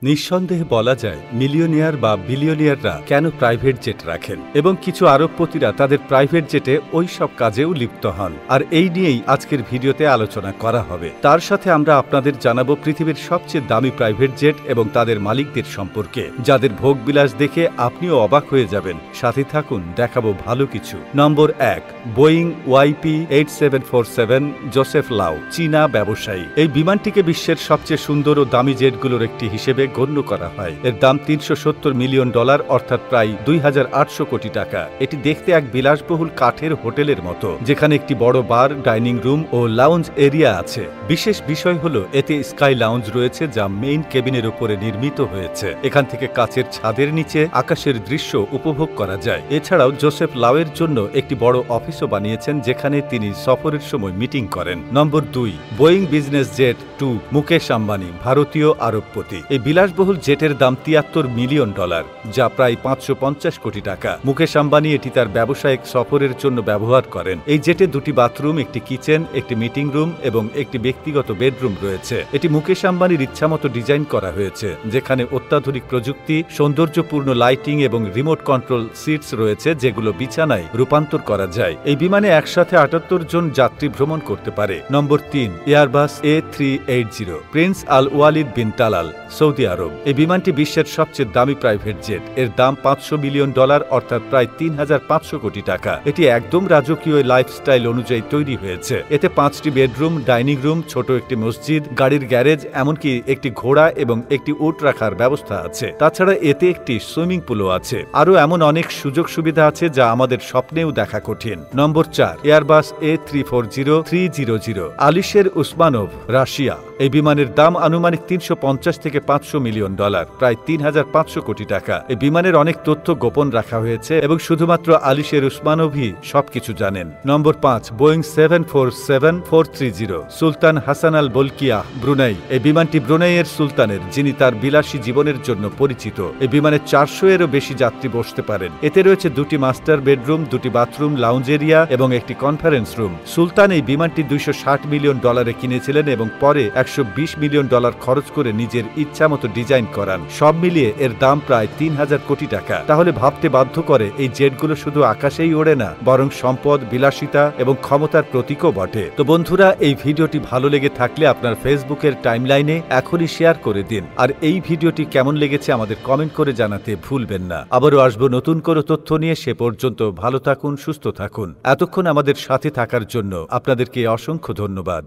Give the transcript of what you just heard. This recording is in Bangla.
নিঃসন্দেহে বলা যায় মিলিয়নিয়ার বা বিলিয়নিয়াররা কেন প্রাইভেট জেট রাখেন এবং কিছু আরবপতিরা তাদের প্রাইভেট জেটে ওই সব কাজেও লিপ্ত হন। আর এই নিয়েই আজকের ভিডিওতে আলোচনা করা হবে। তার সাথে আমরা আপনাদের জানাবো পৃথিবীর সবচেয়ে দামি প্রাইভেট জেট এবং তাদের মালিকদের সম্পর্কে, যাদের ভোগবিলাস দেখে আপনিও অবাক হয়ে যাবেন। সাথে থাকুন, দেখাবো ভালো কিছু। নম্বর 1, বোয়িং YP-8747 জোসেফ লাউ, চীনা ব্যবসায়ী। এই বিমানটিকে বিশ্বের সবচেয়ে সুন্দর ও দামি জেটগুলোর একটি হিসেবে গণ্য করা হয়। এর দাম $370 মিলিয়ন, অর্থাৎ প্রায় 2800 কোটি টাকা। এটি দেখতে এক বিলাসবহুল কাঠের হোটেলের মতো, যেখানে একটি বড় বার, ডাইনিং রুম ও লাউঞ্জ এরিয়া আছে। বিশেষ বিষয় হলো এতে স্কাই লাউঞ্জ রয়েছে, যা মেইন কেবিনের উপরে নির্মিত হয়েছে। এখান থেকে কাচের ছাদের নিচে আকাশের দৃশ্য উপভোগ করা যায়। এছাড়াও জোসেফ লাউয়ের জন্য একটি বড় অফিসও বানিয়েছেন, যেখানে তিনি সফরের সময় মিটিং করেন। নম্বর 2, Boeing business jet 2, Mukesh Ambani, ভারতীয় আরবপতি। এই বিলাসবহুল জেটের দাম $73 মিলিয়ন, যা প্রায় 550 কোটি টাকা। মুকেশ আম্বানি এটি তার ব্যবসায়িক সফরের জন্য ব্যবহার করেন। এই জেটে 2টি বাথরুম, একটি কিচেন, একটি মিটিং রুম এবং একটি ব্যক্তিগত বেডরুম রয়েছে। এটি মুকেশ আম্বানির ইচ্ছামতো ডিজাইন করা হয়েছে, যেখানে অত্যাধুনিক প্রযুক্তি, সৌন্দর্যপূর্ণ লাইটিং এবং রিমোট কন্ট্রোল সিটস রয়েছে, যেগুলো বিছানায় রূপান্তর করা যায়। এই বিমানে একসাথে 78 জন যাত্রী ভ্রমণ করতে পারে। নম্বর 3, এয়ারবাস A380, প্রিন্স আল ওয়ালিদ বিন তালাল, সৌদি আরব। এই বিমানটি বিশ্বের সবচেয়ে দামি প্রাইভেট জেট। এর দাম $500 মিলিয়ন, অর্থাৎ প্রায় 3500 কোটি টাকা। এটি একদম রাজকীয় লাইফস্টাইল অনুযায়ী তৈরি হয়েছে। এতে 5টি বেডরুম, ডাইনিং রুম, ছোট একটি মসজিদ, গাড়ির গ্যারেজ, এমনকি একটি ঘোড়া এবং একটি উট রাখার ব্যবস্থা আছে। তাছাড়া এতে একটি সুইমিং পুলও আছে। আরও এমন অনেক সুযোগ সুবিধা আছে যা আমাদের স্বপ্নেও দেখা কঠিন। নম্বর 4, এয়ারবাস A340-300, আলিশের উসমানভ, রাশিয়া। এই বিমানের দাম আনুমানিক $350 থেকে $500 মিলিয়ন, প্রায় 3500 কোটি টাকা। এই বিমানের অনেক তথ্য গোপন রাখা হয়েছে এবং শুধুমাত্র আলিশের উসমানভই সবকিছু জানেন। নম্বর 5, বোয়িং 747-430, সুলতান হাসান আল বলকিয়াহ, ব্রুনাই। এই বিমানটি ব্রুনাইয়ের সুলতানের, যিনি তার বিলাসী জীবনের জন্য পরিচিত। এই বিমানে 400-এরও বেশি যাত্রী বসতে পারেন। এতে রয়েছে 2টি মাস্টার বেডরুম, 2টি বাথরুম, লাউঞ্জ এরিয়া এবং একটি কনফারেন্স রুম। সুলতান এই বিমানটি $260 মিলিয়ন কিনেছিলেন এবং পরে $120 মিলিয়ন খরচ করে নিজের ইচ্ছামতো ডিজাইন করান। সব মিলিয়ে এর দাম প্রায় 3000 কোটি টাকা। তাহলে ভাবতে বাধ্য করে, এই জেটগুলো শুধু আকাশেই ওড়ে না, বরং সম্পদ, বিলাসিতা এবং ক্ষমতার প্রতীকও বটে। তো বন্ধুরা, এই ভিডিওটি ভালো লেগে থাকলে আপনার ফেসবুকের টাইমলাইনে এখনই শেয়ার করে দিন। আর এই ভিডিওটি কেমন লেগেছে আমাদের কমেন্ট করে জানাতে ভুলবেন না। আবারও আসবো নতুন করে তথ্য নিয়ে। সে পর্যন্ত ভালো থাকুন, সুস্থ থাকুন। এতক্ষণ আমাদের সাথে থাকার জন্য আপনাদেরকে অসংখ্য ধন্যবাদ।